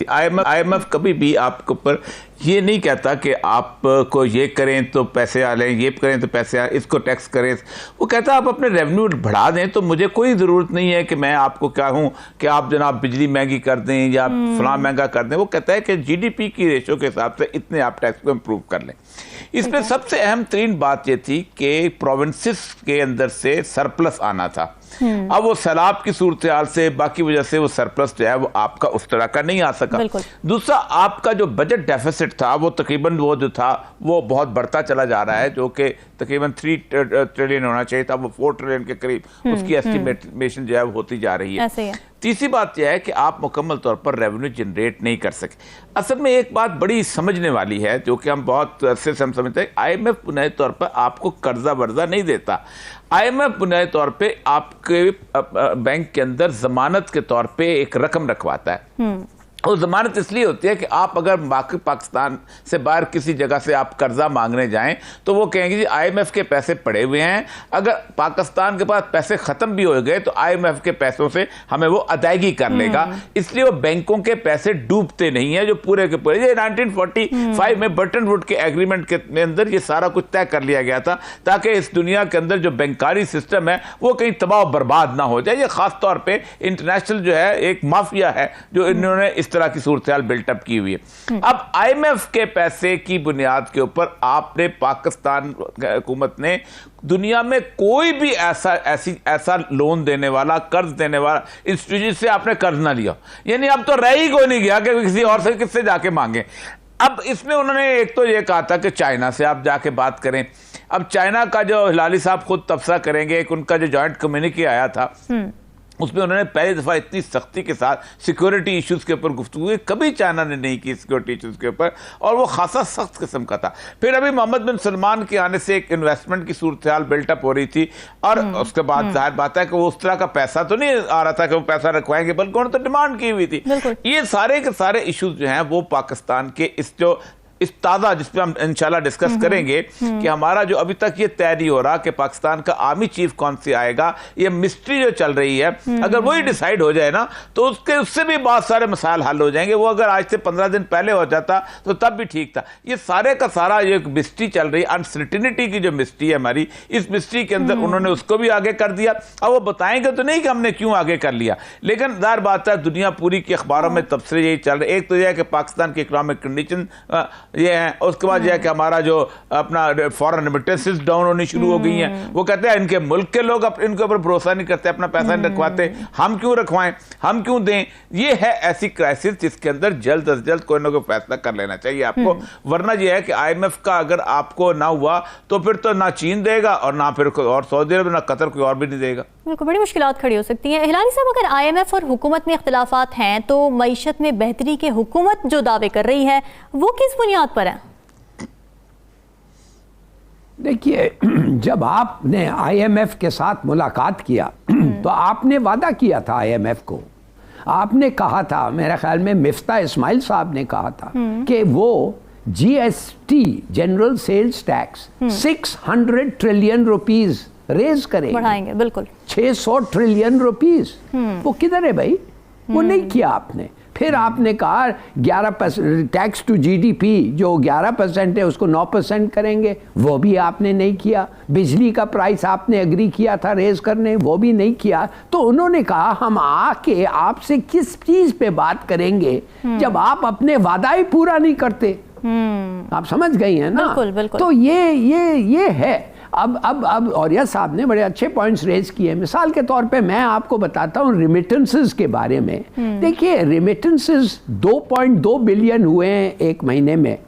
IMF कभी भी आपके ऊपर ये नहीं कहता कि आपको ये करें तो पैसे आ लें, ये करें तो पैसे आ, इसको टैक्स करें। वो कहता है आप अपने रेवेन्यू बढ़ा दें तो मुझे कोई ज़रूरत नहीं है कि मैं आपको क्या हूँ कि आप जनाब बिजली महंगी कर दें या फलां महंगा कर दें। वो कहता है कि GDP की रेशो के हिसाब से इतने आप टैक्स को इम्प्रूव कर लें। इसमें सबसे अहम तरीन बात ये थी कि प्रोविंसेस के अंदर से सरप्लस आना था। अब वो सैलाब की सूरत हाल से बाकी वजह से वो सरप्लस जो है वो आपका उस तरह का नहीं आ सका। दूसरा, आपका जो बजट डेफिसिट था वो तकरीबन वो जो था वो बहुत बढ़ता चला जा रहा है, जो कि तकरीबन 3 ट्रिलियन होना चाहिए था, वो 4 ट्रिलियन के करीब उसकी एस्टिमेशन जो है वो होती जा रही है। तीसरी बात यह है कि आप मुकम्मल तौर पर रेवेन्यू जनरेट नहीं कर सके। असल में एक बात बड़ी समझने वाली है जो कि हम बहुत अरसे से हम समझते हैं, IMF बुनियादी तौर पर आपको कर्जा वर्जा नहीं देता। IMF बुनियादी तौर पे आपके बैंक के अंदर जमानत के तौर पे एक रकम रखवाता है। वो जमानत इसलिए होती है कि आप अगर पाकिस्तान से बाहर किसी जगह से आप कर्जा मांगने जाएं तो वो कहेंगे जी IMF के पैसे पड़े हुए हैं, अगर पाकिस्तान के पास पैसे खत्म भी हो गए तो IMF के पैसों से हमें वो अदायगी कर लेगा। इसलिए वो बैंकों के पैसे डूबते नहीं है जो पूरे के पूरे। ये 1945 में बटन वुड के एग्रीमेंट के अंदर ये सारा कुछ तय कर लिया गया था ताकि इस दुनिया के अंदर जो बैंकारी सिस्टम है वो कहीं तबाह बर्बाद ना हो जाए। ये खास तौर पर इंटरनेशनल जो है एक माफिया है जो इन्होंने इस तरह की सूरत हाल बिल्टअप की हुई है। अब IMF के पैसे की बुनियाद के ऊपर आपने पाकिस्तान हुकूमत ने दुनिया में कोई भी ऐसा लोन देने वाला, कर्ज देने वाला इंस्टीट्यूशन से आपने कर्ज ना लिया, यानी अब तो रह ही कोई नहीं गया कि किसी और से किससे जाके मांगे। अब इसमें उन्होंने एक तो ये कहा था कि चाइना से आप जाके बात करें। अब चाइना का जो हिलाली साहब खुद तबसरा करेंगे, एक उनका जो जॉइंट कम्युनिके आया था उसमें उन्होंने पहली दफा इतनी सख्ती के साथ सिक्योरिटी इश्यूज के ऊपर गुफ्तगू की, कभी चाइना ने नहीं की सिक्योरिटी इश्यूज के ऊपर, और वो खासा सख्त किस्म का था। फिर अभी मोहम्मद बिन सलमान के आने से एक इन्वेस्टमेंट की सूरत हाल बिल्टअप हो रही थी और उसके बाद जाहिर बात है कि वो उस तरह का पैसा तो नहीं आ रहा था कि वो पैसा रखवाएंगे, बल्कि उन्होंने तो डिमांड की हुई थी। ये सारे के सारे इश्यूज जो हैं वो पाकिस्तान के इस ताज़ा, जिसपे हम इंशाल्लाह डिस्कस करेंगे कि हमारा जो अभी तक ये तय नहीं हो रहा कि पाकिस्तान का आर्मी चीफ कौन से आएगा, ये मिस्ट्री जो चल रही है, अगर वही डिसाइड हो जाए ना तो उससे भी बहुत सारे मसाइल हल हो जाएंगे। वो अगर आज से 15 दिन पहले हो जाता तो तब भी ठीक था। ये सारे का सारा ये मिस्ट्री चल रही है, अनसर्टिनिटी की जो मिस्ट्री है हमारी, इस मिस्ट्री के अंदर उन्होंने उसको भी आगे कर दिया। अब वो बताएंगे तो नहीं कि हमने क्यों आगे कर लिया, लेकिन जाहिर बात है दुनिया पूरी की अखबारों में तबसरे यही चल रहे। एक तो यह है कि पाकिस्तान की इकोनॉमिक कंडीशन ये है, उसके बाद यह है कि हमारा जो अपना फॉरेन रेमिटेंसेस डाउन होनी शुरू हो गई हैं। वो कहते हैं इनके मुल्क के लोग इनके ऊपर भरोसा नहीं करते, अपना पैसा नहीं रखवाते, हम क्यों रखवाएं, हम क्यों दें। ये है ऐसी क्राइसिस जिसके अंदर जल्द अज जल्द कोई ना कोई फैसला कर लेना चाहिए आपको, वरना यह है कि IMF का अगर आपको ना हुआ तो फिर तो ना चीन देगा और ना फिर कोई और सऊदी अरब, ना कतर, कोई और भी नहीं देगा। बड़ी मुश्किलात खड़ी हो सकती हैं। हिलाली साहब, अगर IMF और हुकूमत में इख्तिलाफात हैं तो मईशत में बेहतरी के हुकूमत जो दावे कर रही है वो किस बुनियाद पर है? देखिए, जब आपने IMF के साथ मुलाकात किया तो आपने वादा किया था IMF को, आपने कहा था, मेरे ख्याल में मिफ्ता इस्माइल साहब ने कहा था कि वो GST general sales tax 600 trillion rupees raise करेंगे, बढ़ाएंगे, बिल्कुल 600 ट्रिलियन रुपीस। वो किधर है भाई? वो नहीं किया आपने। फिर आपने कहा 11% टैक्स टू GDP जो 11% है उसको 9% करेंगे, वो भी आपने नहीं किया। बिजली का प्राइस आपने एग्री किया था रेज करने, वो भी नहीं किया। तो उन्होंने कहा हम आके आपसे किस चीज पे बात करेंगे जब आप अपने वादा ही पूरा नहीं करते। आप समझ गई हैं ना? बिल्कुल, बिल्कुल। तो ये है। अब औरिया साहब ने बड़े अच्छे पॉइंट्स रेज किए। मिसाल के तौर पे मैं आपको बताता हूँ रेमिटेंसेस के बारे में। देखिए, रेमिटेंसेस 2.2 बिलियन हुए हैं एक महीने में,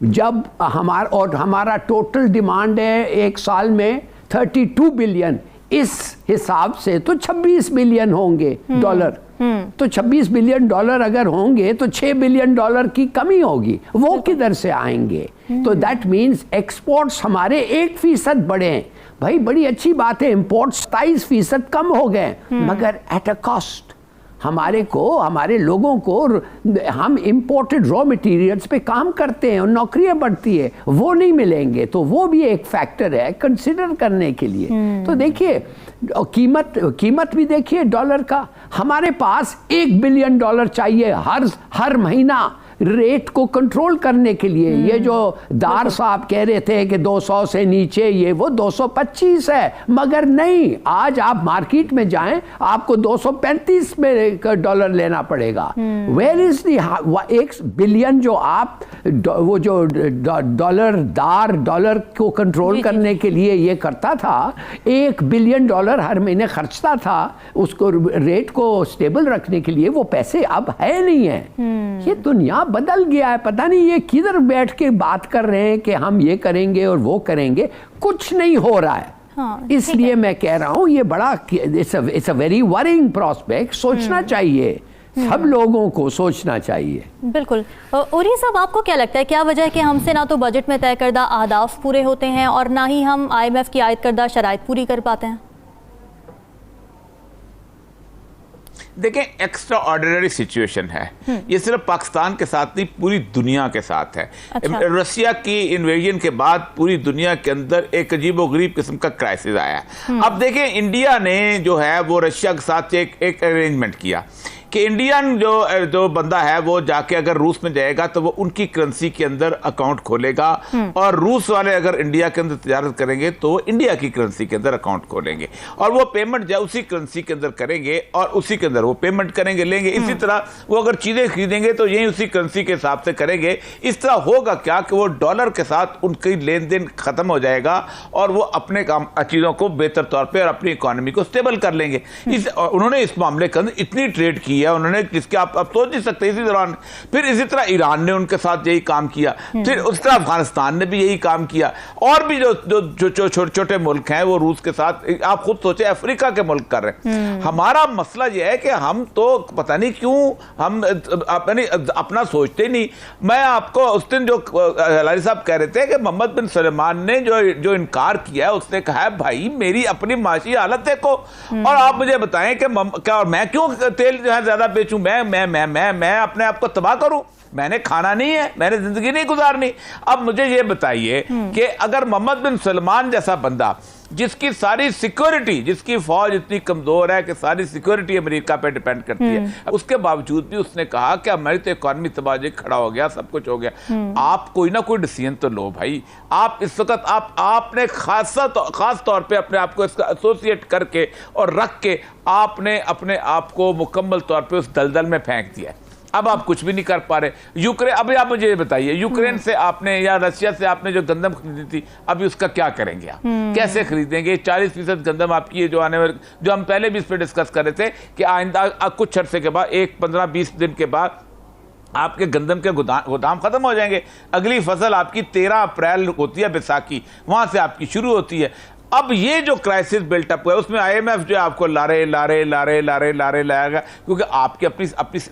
जब हमारा टोटल डिमांड है एक साल में 32 बिलियन। इस हिसाब से तो 26 बिलियन होंगे डॉलर। तो 26 बिलियन डॉलर अगर होंगे तो 6 बिलियन डॉलर की कमी होगी, वो किधर से आएंगे? तो दैट मीन्स एक्सपोर्ट्स हमारे 1% बढ़े हैं। भाई बड़ी अच्छी बात है, इंपोर्ट्स 27% कम हो गए, मगर एट अ कॉस्ट। हमारे लोगों को, हम इंपोर्टेड रॉ मटेरियल्स पे काम करते हैं और नौकरियां बढ़ती है, वो नहीं मिलेंगे, तो वो भी एक फैक्टर है कंसिडर करने के लिए। तो देखिए कीमत भी देखिए डॉलर का, हमारे पास $1 बिलियन चाहिए हर महीना रेट को कंट्रोल करने के लिए। ये जो दार साहब कह रहे थे कि 200 से नीचे, ये वो 225 है, मगर नहीं, आज आप मार्केट में जाएं आपको $235 में डॉलर लेना पड़ेगा। वेयर इज दी $1 बिलियन जो आप वो जो डॉलर को कंट्रोल करने के लिए ये करता था, $1 बिलियन हर महीने खर्चता था उसको रेट को स्टेबल रखने के लिए, वो पैसे अब है नहीं है। ये दुनिया बदल गया है, पता नहीं ये किधर बैठ के बात कर रहे हैं कि हम ये करेंगे और वो करेंगे, कुछ नहीं हो रहा है। हाँ, इसलिए मैं कह रहा हूं ये बड़ा it's a very worrying prospect. सोचना चाहिए, सब लोगों को सोचना चाहिए। बिल्कुल। और ये सब आपको क्या लगता है, क्या वजह है कि हमसे ना तो बजट में तय करदा अहदाफ पूरे होते हैं और ना ही हम IMF की आयद करदा शराइत पूरी कर पाते हैं? देखें, एक्स्ट्रा ऑर्डिनरी सिचुएशन है ये, सिर्फ पाकिस्तान के साथ नहीं पूरी दुनिया के साथ है। अच्छा। रशिया की इन्वेजन के बाद पूरी दुनिया के अंदर एक अजीबोगरीब किस्म का क्राइसिस आया है। अब देखें, इंडिया ने जो है वो रशिया के साथ एक अरेंजमेंट किया कि इंडियन जो बंदा है वो जाके अगर रूस में जाएगा तो वो उनकी करेंसी के अंदर अकाउंट खोलेगा, और रूस वाले अगर इंडिया के अंदर तजारत करेंगे तो इंडिया की करेंसी के अंदर अकाउंट खोलेंगे, और वो पेमेंट जो उसी करेंसी के अंदर करेंगे और उसी के अंदर वो पेमेंट करेंगे, लेंगे। इसी तरह वो अगर चीजें खरीदेंगे तो यही उसी करेंसी के हिसाब से करेंगे। इस तरह होगा क्या कि वो डॉलर के साथ उनकी लेन देन खत्म हो जाएगा और वो अपने काम चीजों को बेहतर तौर पर और अपनी इकोनॉमी को स्टेबल कर लेंगे। उन्होंने इस मामले के अंदर इतनी ट्रेड की है उन्होंने, जिसके आप सोच नहीं सकते। इसी दौरान फिर इसी तरह ईरान ने उनके साथ यही काम किया, फिर उस तरह अफगानिस्तान ने भी यही काम किया, और भी जो छोटे छोटे मुल्क हैं वो रूस के साथ, आप खुद सोचे अफ्रीका के मुल्क कर रहे हैं। हमारा मसला यह है कि हम तो पता नहीं क्यों हम अपना सोचते नहीं। मैं आपको उस दिन जो हलारी साहब कह रहे थे कि मोहम्मद बिन सलमान ने जो इनकार किया है, उसने कहा है भाई मेरी अपनी माशी हालत देखो, और आप मुझे बताएं कि मैं क्यों तेल जो है ज्यादा बेचूं, मैं अपने आप को तबाह करूं? मैंने खाना नहीं है, मैंने जिंदगी नहीं गुजारनी। अब मुझे ये बताइए कि अगर मोहम्मद बिन सलमान जैसा बंदा, जिसकी सारी सिक्योरिटी, जिसकी फौज इतनी कमजोर है कि सारी सिक्योरिटी अमेरिका पे डिपेंड करती है, उसके बावजूद भी उसने कहा कि हमारी तो इकॉनमी तबाही खड़ा हो गया, सब कुछ हो गया, आप कोई ना कोई डिसीजन तो लो भाई। आप इस वक्त आपने खास तौर पे अपने आप को इसका एसोसिएट करके और रख के आपने अपने आप को मुकम्मल तौर पे उस दलदल में फेंक दिया। अब आप कुछ भी नहीं कर पा रहे। यूक्रेन, अभी आप मुझे ये बताइए, यूक्रेन से आपने या रशिया से आपने जो गंदम खरीदी थी, अभी उसका क्या करेंगे आप? कैसे खरीदेंगे? 40% गंदम आपकी जो आने वाले, जो हम पहले भी इस पर डिस्कस कर रहे थे कि आइंदा कुछ अरसे के बाद, 15-20 दिन के बाद आपके गंदम के गोदाम खत्म हो जाएंगे। अगली फसल आपकी 13 अप्रैल होती है, बैसाखी, वहां से आपकी शुरू होती है। अब ये जो क्राइसिस बिल्टअप हुआ है उसमें IMF जो है आपको लाएगा, क्योंकि आपकी अपनी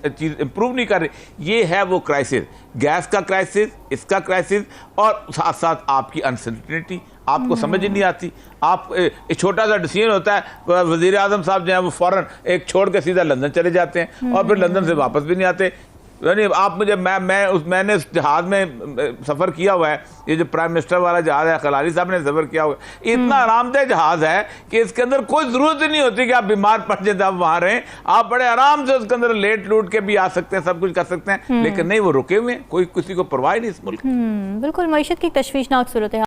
चीज इंप्रूव नहीं कर रही। ये है वो क्राइसिस, गैस का क्राइसिस, इसका क्राइसिस, और साथ साथ आपकी अनसर्टेनिटी आपको समझ ही नहीं आती। आप एक छोटा सा डिसीजन होता है, वजीर आजम साहब जो है वो फौरन एक छोड़ के सीधा लंदन चले जाते हैं और फिर लंदन से वापस भी नहीं आते। यानी आप मुझे मैंने उस जहाज में सफ़र किया हुआ है, ये जो प्राइम मिनिस्टर वाला जहाज है, खलारी साहब ने सफ़र किया हुआ है, इतना आरामदेह जहाज है कि इसके अंदर कोई ज़रूरत ही नहीं होती कि आप बीमार पड़ जाए, आप वहाँ रहें, आप बड़े आराम से उसके अंदर लेट लूट के भी आ सकते हैं, सब कुछ कर सकते हैं। लेकिन नहीं, वो रुके हुए हैं, कोई किसी को परवाह नहीं इस मुल्क। बिल्कुल, मईशत की तशवीशनाक सूरत है।